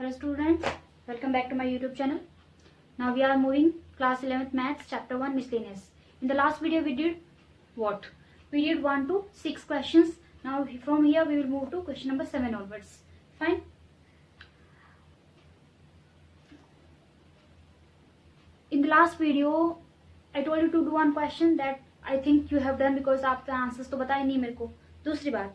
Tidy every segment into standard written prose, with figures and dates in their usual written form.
Hello students, welcome back to my YouTube channel. Now we are moving class 11th maths chapter 1 miscellaneous. In the last video we did what? We did 1 to 6 questions. Now from here we will move to question number 7 onwards. Fine. In the last video I told you to do one question that I think you have done because आपके answers तो बताए नहीं मेरे को. दूसरी बात,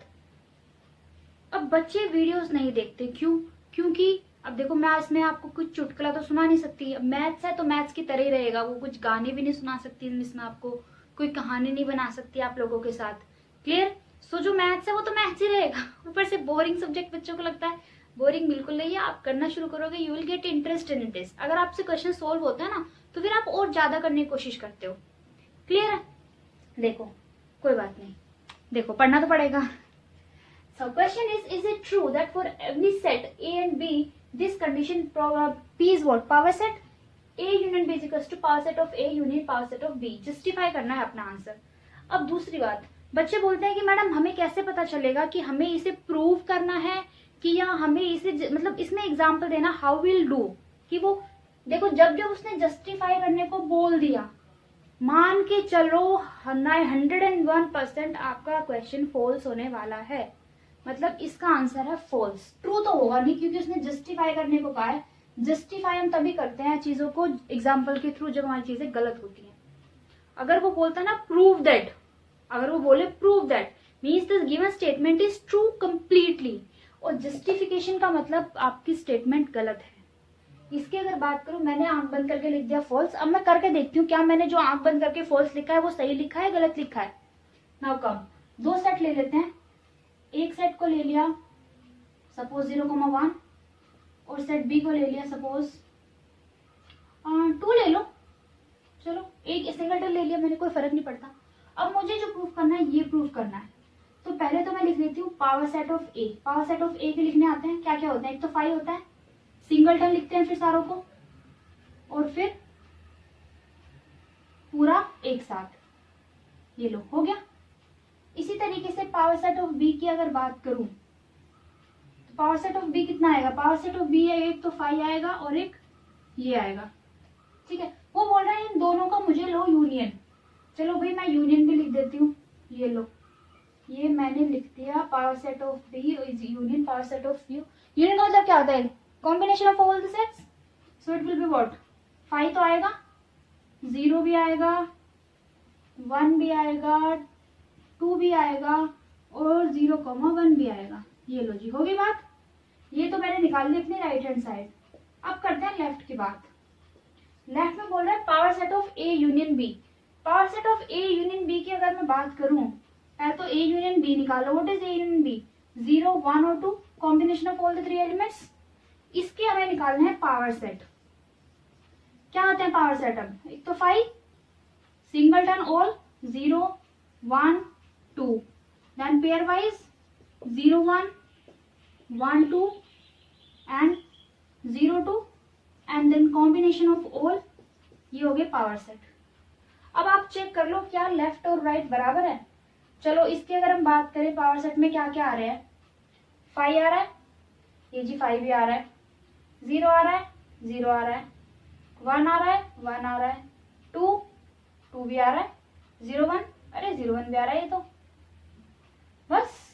अब बच्चे वीडियोस नहीं देखते. क्योंकि अब देखो मैं इसमें आपको कुछ चुटकुला तो सुना नहीं सकती. अब मैथ्स है तो मैथ्स की तरह ही रहेगा. वो कुछ गाने भी नहीं सुना सकती इसमें, आपको कोई कहानी नहीं बना सकती आप लोगों के साथ. क्लियर? सो जो मैथ्स है वो तो मैथ्स ही रहेगा. ऊपर से बोरिंग सब्जेक्ट बच्चों को लगता है. बोरिंग बिल्कुल नहीं है. आप करना शुरू करोगे, you will get interest in it. अगर आपसे क्वेश्चन सोल्व होता है ना तो फिर आप और ज्यादा करने की कोशिश करते हो. क्लियर है? देखो कोई बात नहीं, देखो पढ़ना तो पड़ेगा. So question is it true that for every set A and B, this condition P is what? Power set. A union B is equals to power set of A union power set of B. Justify करना है अपना answer. अब दूसरी बात, बच्चे बोलते हैं कि मैडम हमें कैसे पता चलेगा कि हमें इसे प्रूव करना है कि या हमें इसे मतलब इसमें एग्जाम्पल देना. हाउ विल डू कि वो देखो जब उसने जस्टिफाई करने को बोल दिया, मान के चलो 101% आपका क्वेश्चन फॉल्स होने वाला है. मतलब इसका आंसर है फॉल्स. ट्रू तो होगा नहीं क्योंकि उसने जस्टिफाई करने को कहा है. जस्टिफाई हम तभी करते हैं चीजों को एग्जाम्पल के थ्रू जब हमारी चीजें गलत होती हैं. अगर वो बोलता है ना प्रूव दैट, अगर वो बोले prove that means this given statement is true completely. और जस्टिफिकेशन का मतलब आपकी स्टेटमेंट गलत है. इसकी अगर बात करूं, मैंने आंख बंद करके लिख दिया फॉल्स. अब मैं करके देखती हूँ क्या मैंने जो आंख बंद करके फॉल्स लिखा है वो सही लिखा है गलत लिखा है. नाउ कम, दो सेट ले लेते हैं. एक सेट को ले लिया सपोज 0,1 और सेट बी को ले लिया सपोज 2 ले लो. चलो एक सिंगलटन ले लिया मैंने, कोई फर्क नहीं पड़ता. अब मुझे जो प्रूफ करना है ये प्रूफ करना है. तो पहले तो मैं लिख लेती हूँ power set of A. Power set of A के लिखने आते हैं क्या क्या होता है. एक तो 5 होता है, सिंगलटन लिखते हैं फिर सारों को और फिर पूरा एक साथ. ये लो हो गया. इसी तरीके से पावर सेट ऑफ बी की अगर बात करूं तो पावर सेट ऑफ बी कितना आएगा. पावर सेट ऑफ बी है एक तो 5 आएगा और एक ये आएगा. ठीक है, वो बोल रहा है इन दोनों का मुझे लो यूनियन. चलो भाई मैं यूनियन भी लिख देती हूँ. ये लो, ये मैंने लिख दिया power set of B is union power set of U. Union का मतलब क्या होता है? Combination of all the sets. So it will be what? 5 तो आएगा, 0 भी आएगा, 1 भी आएगा, 2 भी आएगा और 0,1 भी आएगा. ये लो जी, होगी बात. ये तो मैंने निकाल ली अपनी राइट हैंड साइड. अब करते हैं लेफ्ट की बात. लेफ्ट में बोल रहा है power set of A union B. Power set of A union B की अगर मैं बात करूं पहले तो ए यूनियन बी निकालो. What is A union B? 0, 1 और 2, combination of all the 3 elements. इसके हमें निकालना है पावर सेट. क्या होते हैं पावर सेट? अब एक तो 5, singleton all 0, 1, 2, then pairwise 0, 1, 1, 2 and 0, 2 and then combination of all. ये हो गए पावर सेट. अब आप चेक कर लो क्या लेफ्ट और राइट बराबर है. चलो इसकी अगर हम बात करें पावर सेट में क्या क्या आ रहे हैं. 5 आ रहा है, ये जी 5 भी आ रहा है, 0 आ रहा है, 0 आ रहा है, 1 आ रहा है, 1 आ रहा है, 2 भी आ रहा है, 0, 1 अरे 0, 1 भी आ रहा है. ये तो बस.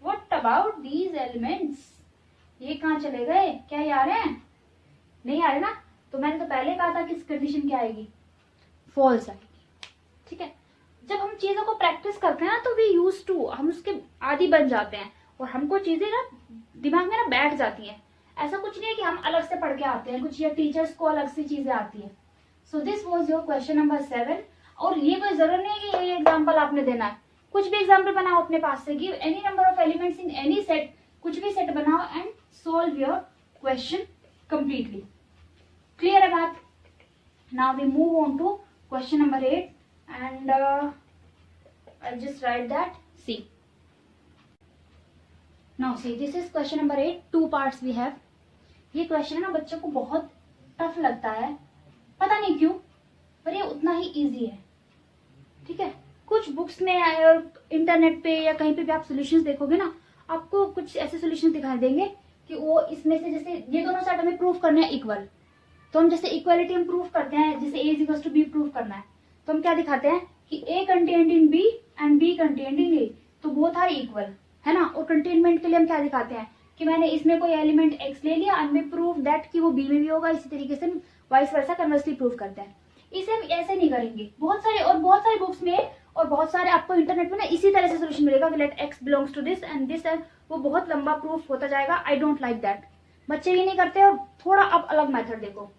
What about these elements? ये कहाँ चले गए? क्या ये आ रहे हैं? नहीं आ रहे ना. तो मैंने तो पहले कहा था कि इस कंडीशन क्या आएगी? फॉल्स आएगी. ठीक है, जब हम चीजों को प्रैक्टिस करते हैं ना तो वी यूज टू, हम उसके आदी बन जाते हैं और हमको चीजें ना दिमाग में ना बैठ जाती हैं. ऐसा कुछ नहीं है कि हम अलग से पढ़ के आते हैं कुछ या टीचर्स को अलग से चीजें आती है. So this was your question number 7. और ये कोई जरूर नहीं है कि ये एग्जाम्पल आपने देना है. कुछ भी एग्जाम्पल बनाओ अपने पास से. Give any number of elements in any set. कुछ भी सेट बनाओ and solve your question completely. Clear है बात? Now we move on to question number 8 and I just write that. See now see this is question number 8. 2 parts we have. ये question है ना बच्चों को बहुत टफ लगता है, पता नहीं क्यों, पर ये उतना ही इजी है. ठीक है, कुछ बुक्स में और इंटरनेट पे या कहीं पे भी आप सॉल्यूशंस देखोगे ना आपको कुछ ऐसे सॉल्यूशंस दिखाई देंगे कि वो इसमें से जैसे ये दोनों सेट हमें प्रूफ करने हैं इक्वल, तो हम जैसे इक्वलिटी हम प्रूफ करते हैं, जैसे A is to be proof करना है, तो हम क्या दिखाते हैं कि A content in B and B content in A, तो बोथ आर इक्वल, है ना। और कंटेनमेंट के लिए हम क्या दिखाते हैं कि मैंने इसमें कोई एलिमेंट X ले लिया एंड वी प्रूव दैट कि वो B में भी होगा, इसी तरीके से वाइस वर्सा कन्वर्सली प्रूफ करते हैं। इसे हम ऐसे नहीं करेंगे, बहुत सारे बुक्स में और बहुत सारे आपको इंटरनेट में ना इसी तरह से सोल्यूशन मिलेगा कि let X belongs to this and this, and वो बहुत लंबा प्रूफ होता जाएगा। आई डोंट लाइक दैट, बच्चे ये नहीं करते। और थोड़ा अब अलग मेथड देखो,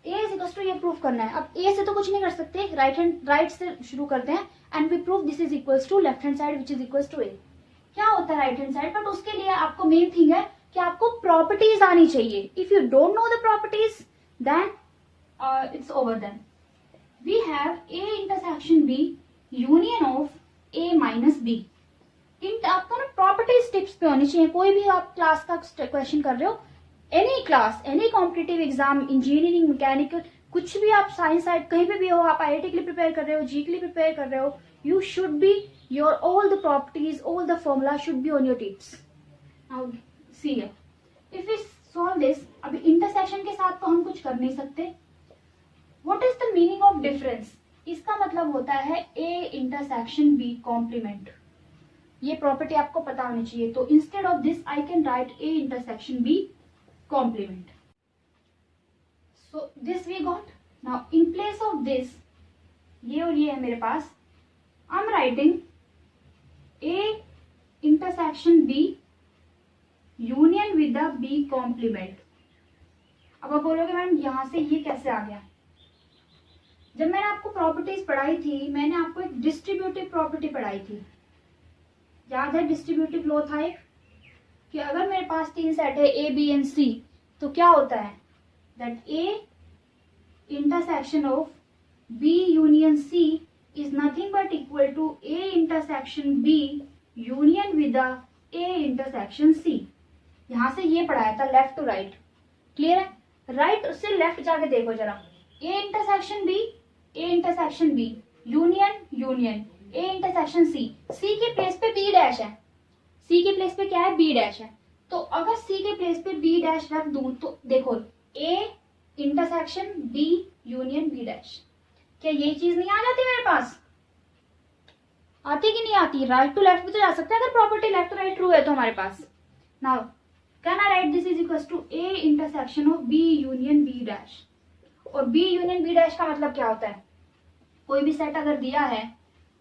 A इज इक्वल टू ये प्रूफ करना है। अब A से तो कुछ नहीं कर सकते, राइट से शुरू करते हैं and we prove this is equal to left hand side which is equal to A। क्या होता है राइट हैंड साइड, बट उसके लिए आपको मेन थिंग है कि आपको प्रॉपर्टीज आनी चाहिए। If you don't know the properties then it's over. Then we have A intersection B union of A minus B। आपको ना प्रॉपर्टीज टिप्स पे होनी चाहिए। कोई भी आप क्लास का क्वेश्चन कर रहे हो, any class, any competitive exam, engineering, mechanical, कुछ भी आप साइंस साइड कहीं पे भी हो, आप IIT के लिए प्रिपेयर कर रहे हो, जी के लिए प्रिपेयर कर रहे हो, you should be your all the properties, all the formula should be on your tips. Now see if we solve this, अभी इंटरसेक्शन के साथ तो हम कुछ कर नहीं सकते। What is the meaning of difference? इसका मतलब होता है A इंटरसेक्शन B कॉम्प्लीमेंट। ये प्रॉपर्टी आपको पता होनी चाहिए। तो instead of this I can write A intersection B complement. So this we got. Now in place of this, ये और ये है मेरे पास, I'm writing A intersection B union with the B complement. अब आप बोलोगे मैम यहां से ये कैसे आ गया? जब मैंने आपको प्रॉपर्टीज पढ़ाई थी, मैंने आपको एक डिस्ट्रीब्यूटिव प्रॉपर्टी पढ़ाई थी, याद है? डिस्ट्रीब्यूटिव लॉ था एक, कि अगर मेरे पास तीन सेट है A, B एंड C, तो क्या होता है that A intersection of B union C is nothing but equal to A intersection B union with A intersection C। यहां से ये पढ़ाया था लेफ्ट टू राइट, क्लियर है? राइट से लेफ्ट जाके देखो जरा, A intersection B, A intersection B union union A intersection C, C के प्लेस पे B डैश है, C के प्लेस पे क्या है? B डैश है। तो अगर C के प्लेस पे B डैश रख दूं तो देखो A intersection B union B dash, क्या ये चीज नहीं आ जाती मेरे पास? आती कि नहीं आती? राइट टू लेफ्ट भी तो जा सकते हैं अगर property left to right true है तो हमारे पास। Now can I write this is equal to A intersection of B union B dash. और B यूनियन B डैश का मतलब क्या होता है? कोई भी सेट अगर दिया है,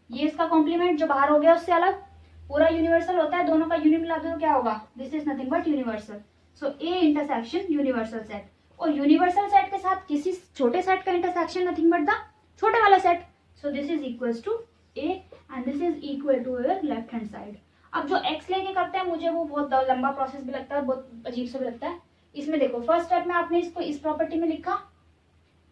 ये इसका कॉम्प्लीमेंट जो बाहर हो गया उससे अलग, पूरा यूनिवर्सल होता है, दोनों का यूनियन मिला दो तो क्या होगा? This is nothing but universal. So A intersection universal set, और यूनिवर्सल सेट के साथ किसी छोटे सेट का इंटरसेक्शन नथिंग बट द छोटे वाला set. So this is equal to A and this is equal to your left hand side. अब जो X लेके करते हैं, मुझे वो बहुत लंबा प्रोसेस भी लगता है, बहुत अजीब सा भी लगता है। इसमें देखो फर्स्ट स्टेप में आपने इसको इस प्रॉपर्टी में लिखा,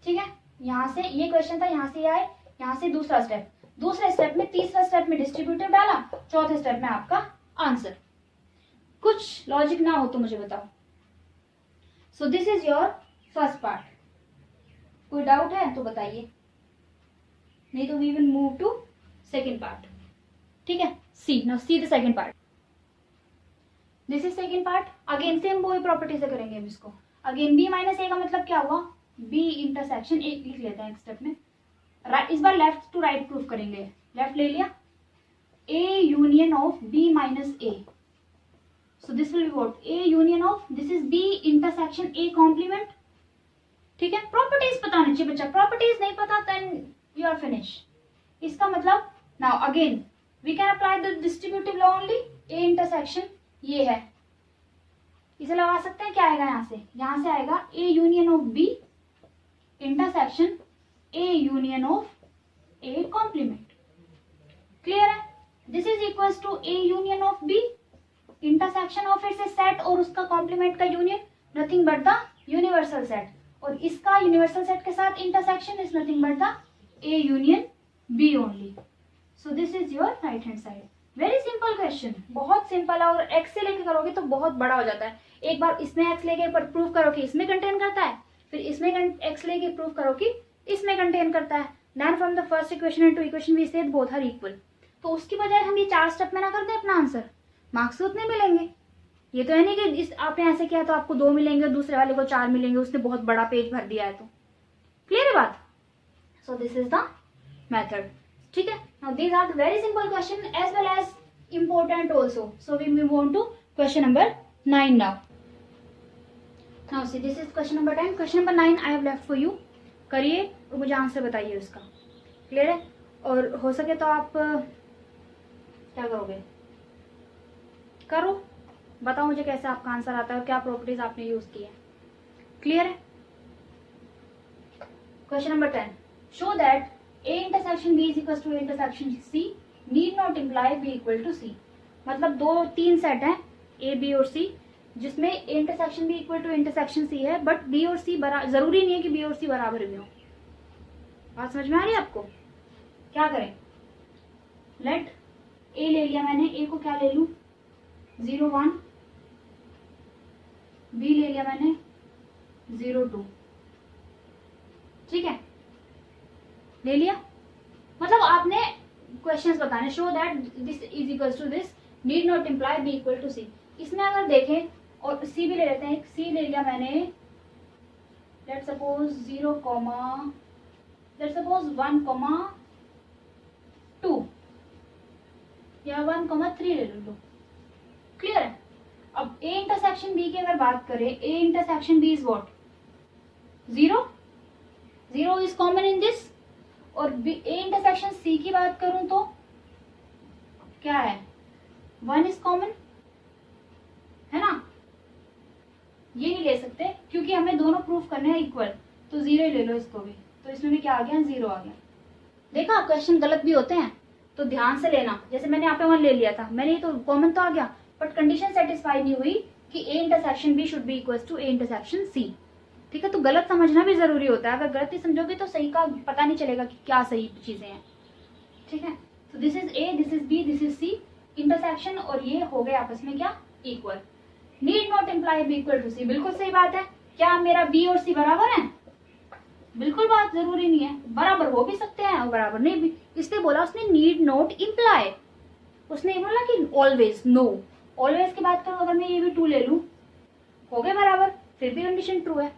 ठीक है? यहाँ से ये क्वेश्चन था, यहाँ से ये आए, यहाँ से दूसरा स्टेप, दूसरे स्टेप में, तीसरा स्टेप में डिस्ट्रीब्यूटिव डाला, चौथे स्टेप में आपका आंसर। कुछ लॉजिक ना हो तो मुझे बताओ। So this is your first part. कोई डाउट है तो बताइए, नहीं तो we will move to second part, ठीक है? See now see the second part. This is second part. Again same वही प्रॉपर्टी से करेंगे हम इसको। अगेन B माइनस A का मतलब क्या हुआ? B इंटरसेक्शन A लिख लेते हैं एक स्टेप में, राइट, इस बार लेफ्ट टू राइट प्रूफ करेंगे। लेफ्ट ले लिया, A union of B minus A, so this will be what? A union of, this is B intersection A complement, ठीक है? प्रॉपर्टीज पता होनी चाहिए बच्चा, प्रॉपर्टीज नहीं पता देन यू आर फिनिश। इसका मतलब now again we can apply the distributive law only. A intersection ये है, इसे लगा सकते हैं, क्या आएगा यहाँ से आएगा A union of B intersection A union of A complement, clear है? This is equals to A union of B intersection of it's set और उसका कॉम्प्लीमेंट का union, nothing but the universal set, और इसका यूनिवर्सल सेट के साथ intersection is nothing but the A union B only. So this is your right hand side. Very simple question, बहुत सिंपल है, और X से लेके करोगे तो बहुत बड़ा हो जाता है। एक बार इसमें X लेके प्रूव करो कि इसमें कंटेन करता है, फिर इसमें X लेके प्रूव करो कि इसमें कंटेन करता है। Then from the first equation and two equation we said both are equal. तो उसकी बजाय हम ये 4 स्टेप में ना कर दें अपना आंसर, मार्क्स उतने मिलेंगे। ये तो है नहीं कि इस आपने ऐसे किया तो आपको 2 मिलेंगे, दूसरे वाले को 4 मिलेंगे, उसने बहुत बड़ा पेज भर दिया है। तो क्लियर है बात? So this is the method, ठीक है। Now these are the very simple question as well as important also. So we move on to question number 9 now. Now see, this is question number 10. Question number 9 I have left for you. करिए और मुझे answer बताइए उसका। Clear है? और हो सके तो आप क्या करोगे, करो, बताओ मुझे कैसे आपका आंसर आता है और क्या प्रॉपर्टीज आपने यूज की है। क्लियर है? Question number 10, show that A intersection B is equals to A intersection C need not imply B equal to C। मतलब 2-3 सेट हैं A, B और C, जिसमें A intersection B equal to intersection C है, but B और C जरूरी नहीं है कि B और C बराबर भी हो। बात समझ में आ रही है आपको? क्या करें, लेट A ले लिया मैंने, A को क्या ले लूं 0 1, B ले लिया मैंने 0 2, ठीक है, ले लिया। मतलब आपने क्वेश्चंस बताने, show that this is equals to this need not imply B equal to C. इसमें अगर देखें और सी भी ले लेते हैं, सी ले लिया मैंने, लेट सपोज 0 लेट सपोज 1 2 या 1 3 ले लो। क्लियर है? अब ए इंटरसेक्शन बी की अगर बात करें, A intersection B is what 0 0 is common in this, और ए इंटरसेक्शन सी की बात करूं तो क्या है 1 इज कॉमन, है ना। ये नहीं ले सकते क्योंकि हमें दोनों प्रूफ करने हैं इक्वल, तो 0 ले लो इसको भी, तो इसमें भी क्या आ गया 0 आ गया। देखा, क्वेश्चन गलत भी होते हैं तो ध्यान से लेना। जैसे मैंने यहाँ पे 1 ले लिया था, मैंने ये तो कॉमन तो आ गया, बट कंडीशन सेटिस्फाई नहीं हुई कि A intersection B should be equal to A intersection C. ठीक है, तो गलत समझना भी जरूरी होता है। अगर गलत ही समझोगे तो सही का पता नहीं चलेगा कि क्या सही चीजें हैं। ठीक है, तो this is A, this is B, this is C intersection, और ये हो गए आपस में क्या equal. Need not imply B equal to C, बिल्कुल सही बात है। क्या मेरा बी और सी बराबर है? बिल्कुल बात जरूरी नहीं है, बराबर हो भी सकते हैं और बराबर नहीं भी। इसलिए बोला उसने नीड नॉट इम्प्लाई, उसने ये बोला कि ऑलवेज नो। ऑलवेज की बात करूं, अगर मैं ये भी 2 ले लूं, हो गए बराबर, फिर भी कंडीशन ट्रू है।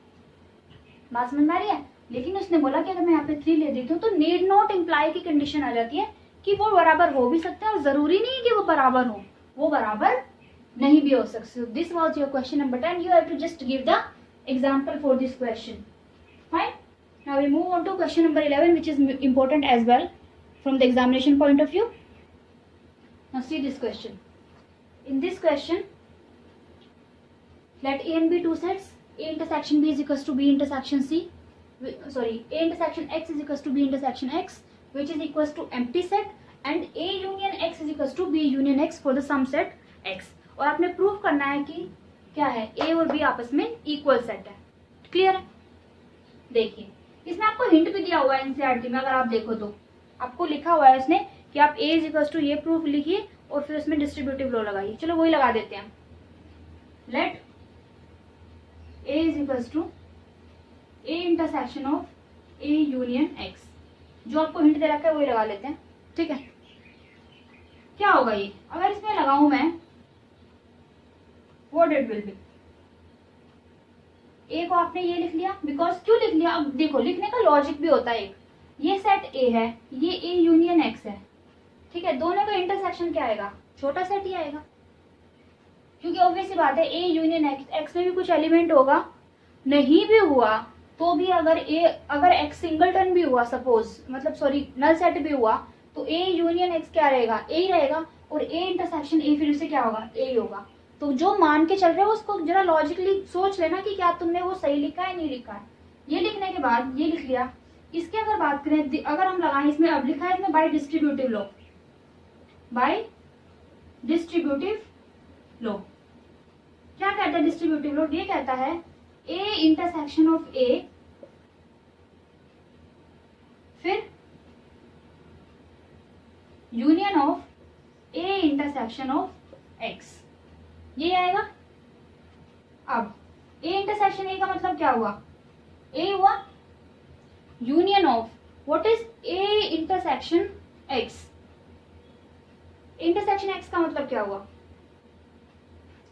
बात समझ में आ रही है? लेकिन उसने बोला कि अगर मैं यहाँ पे 3 ले देती हूँ तो नीड नॉट इम्प्लाई की कंडीशन आ जाती है कि वो बराबर हो भी सकते हैं, और जरूरी नहीं है कि वो बराबर हो, वो बराबर नहीं भी हो सकते। This was your question number 10. You have to just give the example for this question. Fine. Now we move on to question number 11, which is important as well from the examination point of view. Now see this question. In this question, let A and B two sets. A intersection B is equals to B intersection C. Sorry, A intersection X is equals to B intersection X, which is equals to empty set, and A union X is equals to B union X for the sum set X. और आपने prove करना है कि क्या है, A और B आपस में इक्वल सेट है। क्लियर है? देखिए, इसमें आपको हिंट भी दिया हुआ है एनसीईआरटी में, अगर आप देखो तो आपको लिखा हुआ है उसने कि आप A इज इक्वल्स टू ये प्रूफ लिखिए और फिर उसमें डिस्ट्रीब्यूटिव लॉ लगाइए। चलो वही लगा देते हैं। Let A is equals to A intersection of A union X, जो आपको हिंट दे रखा है वही लगा लेते हैं। ठीक है, क्या होगा ये अगर इसमें लगाऊं मैं, व्हाट इट विल बी। ए को आपने ये लिख लिया, बिकॉज क्यों लिख लिया, अब देखो लिखने का लॉजिक भी होता है एक। ये सेट ए है, ये ए यूनियन एक्स है, ठीक है, दोनों का इंटरसेक्शन क्या आएगा, छोटा सेट ही आएगा, क्योंकि ऑब्वियस सी बात है ए यूनियन एक्स, एक्स में भी कुछ एलिमेंट होगा, नहीं भी हुआ तो भी अगर एक्स सिंगलटन भी हुआ सपोज, मतलब सॉरी नल सेट भी हुआ, तो ए यूनियन एक्स क्या रहेगा, ए ही रहेगा, और ए इंटरसेक्शन ए फिर से क्या होगा, ए ही होगा। तो जो मान के चल रहे हो उसको जरा लॉजिकली सोच लेना कि क्या तुमने वो सही लिखा है नहीं लिखा है। ये लिखने के बाद ये लिख लिया। इसकी अगर बात करें, अगर हम लगाएं इसमें, अब लिखा है इसमें bye distributive law, bye distributive law. क्या कहता है डिस्ट्रीब्यूटिव लॉ? ये कहता है ए इंटरसेक्शन ऑफ ए फिर union of A intersection of x, ये आएगा। अब ए इंटरसेक्शन ए का मतलब क्या हुआ, ए हुआ union of what is A intersection x, intersection X का मतलब क्या हुआ,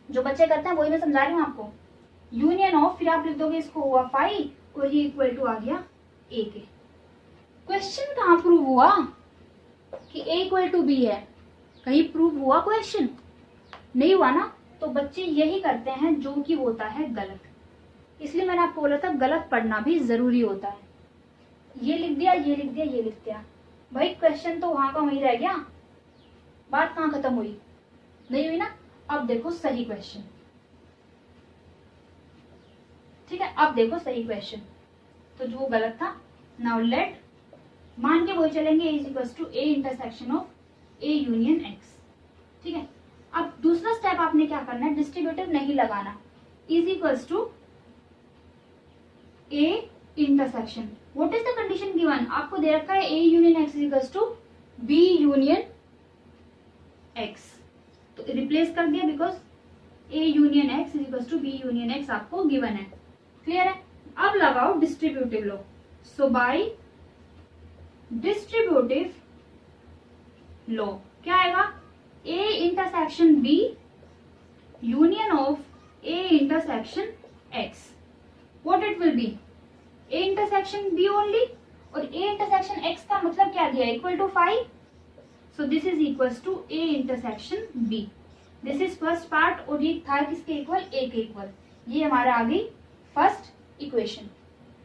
जो बच्चे करते हैं वही मैं समझा रही हूँ आपको। यूनियन ऑफ, फिर आप लिख दोगे इसको हुआ 5 और ये इक्वल टू आ गया ए के। क्वेश्चन कहाँ प्रूव हुआ कि ए इक्वल टू बी है? कहीं प्रूव हुआ क्वेश्चन? नहीं हुआ ना। तो बच्चे यही करते हैं जो कि होता है गलत। इसलिए मैंने आपको बोला था गलत पढ़ना भी जरूरी होता है। ये लिख दिया, ये लिख दिया, ये लिख दिया, भाई क्वेश्चन तो वहां का वहीं रह गया, बात कहाँ खत्म हुई? नहीं हुई ना। अब देखो सही क्वेश्चन, ठीक है, अब देखो सही क्वेश्चन। तो जो गलत था, नाउ लेट, मान के वही चलेंगे, is equal to A intersection of A union X. ठीक है, अब दूसरा स्टेप आपने क्या करना है, डिस्ट्रीब्यूटिव नहीं लगाना। Is equal to A intersection, what is the condition given? आपको दे रखा है A union X is equal to B union X, तो रिप्लेस कर दिया because A union X is equal to B union X आपको गिवन है। Clear है? अब लगाओ distributive law. So by distributive law क्या आएगा? A intersection B union of A intersection X, what it will be? A intersection B only, और A intersection X का मतलब क्या दिया? Equal to 5। So this is equal to A intersection B. This is first part, और ये था किसके equal? ए के इक्वल। ये हमारा आ गई फर्स्ट इक्वेशन।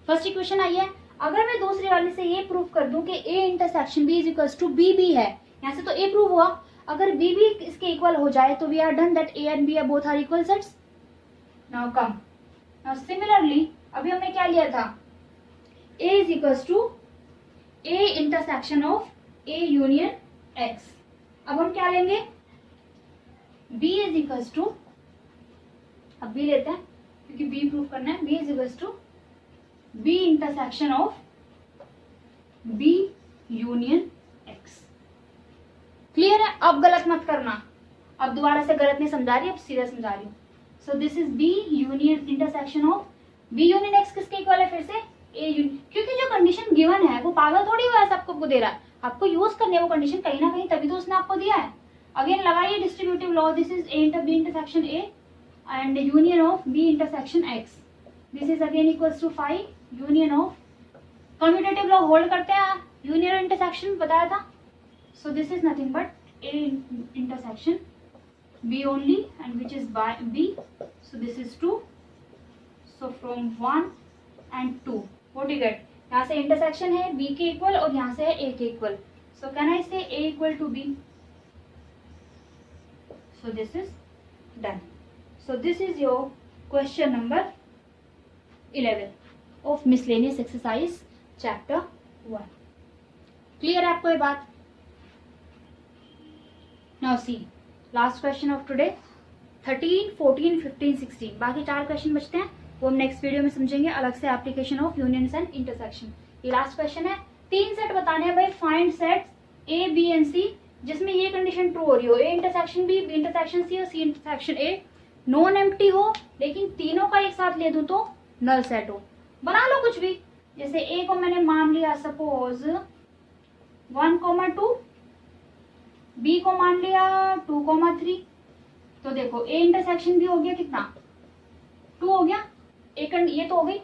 फर्स्ट इक्वेशन आई है। अगर मैं दूसरे वाले से ये प्रूव कर दूं कि A intersection B is equal to B B है, यहाँ से तो ए प्रूव हुआ, अगर बी भी इसके इक्वल हो जाए तो we are done that A and B are both are equal sets. Now come, now similarly अभी हमने क्या लिया था? A is equal to A intersection of A union X. अब हम क्या लेंगे? बी इज इक्वल टू, अब बी लेते हैं क्योंकि बी प्रूव करना है। B is equal to B intersection of B union X. Clear है? अब गलत मत करना, अब दोबारा से गलत नहीं समझा रही, अब सीधा समझा रही हूँ। So this is B union intersection of B union X किसके इक्वल है? फिर से ए यूनियन, क्योंकि जो कंडीशन गिवन है वो पागल थोड़ी हुआ है सबको दे रहा है, आपको यूज करनी है वो कंडीशन कहीं ना कहीं, तभी तो उसने आपको दिया है। अगेन लगाइए distributive law. This is A inter B intersection A and union of B intersection X. This is again equals to 5 union of, commutative law hold करते हैं, यूनियन और इंटरसेक्शन बताया था। So this is nothing but A intersection B only and which is by B. So this is 2। So from 1 and 2 what you get? यहाँ से intersection है B के equal और यहाँ से है ए के equal. So can I say A equal to B? So this is done. So this is your question number 11 of miscellaneous exercise chapter 1. Clear है आपको ये बात? Now see last question of today 13, 14, 15, 16 बाकी 4 क्वेश्चन बचते हैं, वो हम next video में समझेंगे अलग से। Application of unions and intersection, ये लास्ट क्वेश्चन है। 3 सेट बताने हैं भाई, find sets A B and C जिसमें ये कंडीशन ट्रू हो रही हो, A intersection B, B intersection C और C intersection A non empty हो, लेकिन तीनों का एक साथ ले दूं तो नल सेट हो। बना लो कुछ भी, जैसे ए को मैंने मान लिया सपोज 1,2, बी को मान लिया 2,3, तो देखो ए इंटरसेक्शन भी हो गया कितना? 2 हो गया। एक ये तो हो गई।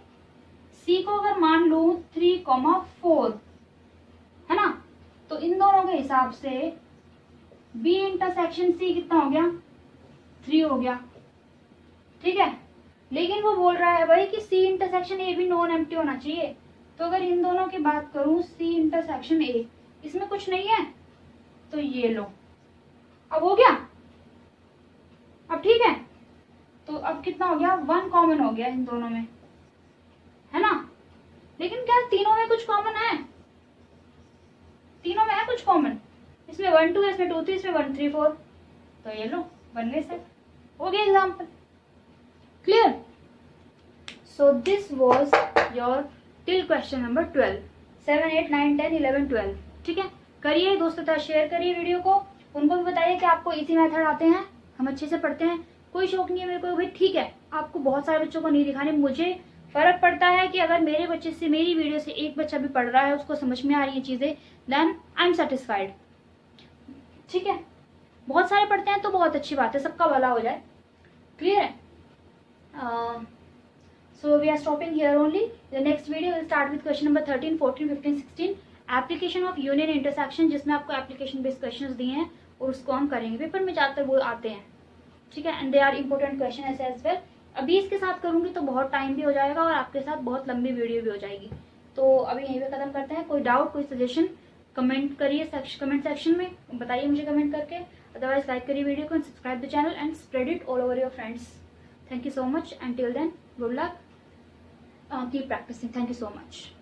सी को अगर मान लू 3,4 है ना, तो इन दोनों के हिसाब से बी इंटरसेक्शन सी कितना हो गया? 3 हो गया। ठीक है, लेकिन वो बोल रहा है भाई कि सी इंटरसेक्शन ए भी नॉन एम्प्टी होना चाहिए। तो अगर इन दोनों की बात करूं, सी इंटरसेक्शन ए, इसमें कुछ नहीं है, तो ये लो, अब हो गया। अब ठीक है, तो अब कितना हो गया? 1 कॉमन हो गया इन दोनों में, है ना। लेकिन क्या तीनों में कुछ कॉमन है? तीनों में है कुछ कॉमन, इसमें 1 2 है, इसमें 2 3, इसमें 1 3 4, तो ये लो बन गए सेट, हो गया example. Clear? So this was your till question number 12, 7 8 9 10 11 12। ठीक है, करिए दोस्तों के साथ शेयर करिए वीडियो को, उनको भी बताइए कि आपको इजी मेथड आते हैं, हम अच्छे से पढ़ते हैं, कोई शौक नहीं है मेरे को भाई। ठीक है, आपको बहुत सारे बच्चों को नहीं दिखाने, मुझे फर्क पड़ता है कि अगर मेरे बच्चे से, मेरी वीडियो से एक बच्चा भी पढ़ रहा है, उसको समझ में आ रही है चीजें, देन आई एम सेटिस्फाइड। ठीक है, बहुत सारे पढ़ते हैं तो बहुत अच्छी बात है, सबका भला हो जाए। क्लियर है? So we are stopping here only. The next video will start with question number 13, 14, 15, 16. Application of union intersection, जिसमें आपको एप्लीकेशन बेस्ड क्वेश्चंस दिए हैं और उसको हम करेंगे. पेपर में ज्यादातर वो आते हैं, ठीक है, and they are important question as well. अभी इसके साथ करूंगी तो बहुत टाइम भी हो जाएगा और आपके साथ बहुत लंबी वीडियो भी हो जाएगी. तो अभी यहीं पे खत्म करते हैं. कोई डाउट, कोई सजेशन कमेंट करिए कमेंट सेक्शन में, बताइए मुझे कमेंट करके. अदरवाइज लाइक करिए वीडियो को, subscribe the channel and spread it all over your friends. Thank you so much. Until then, good luck. Keep practicing. Thank you so much.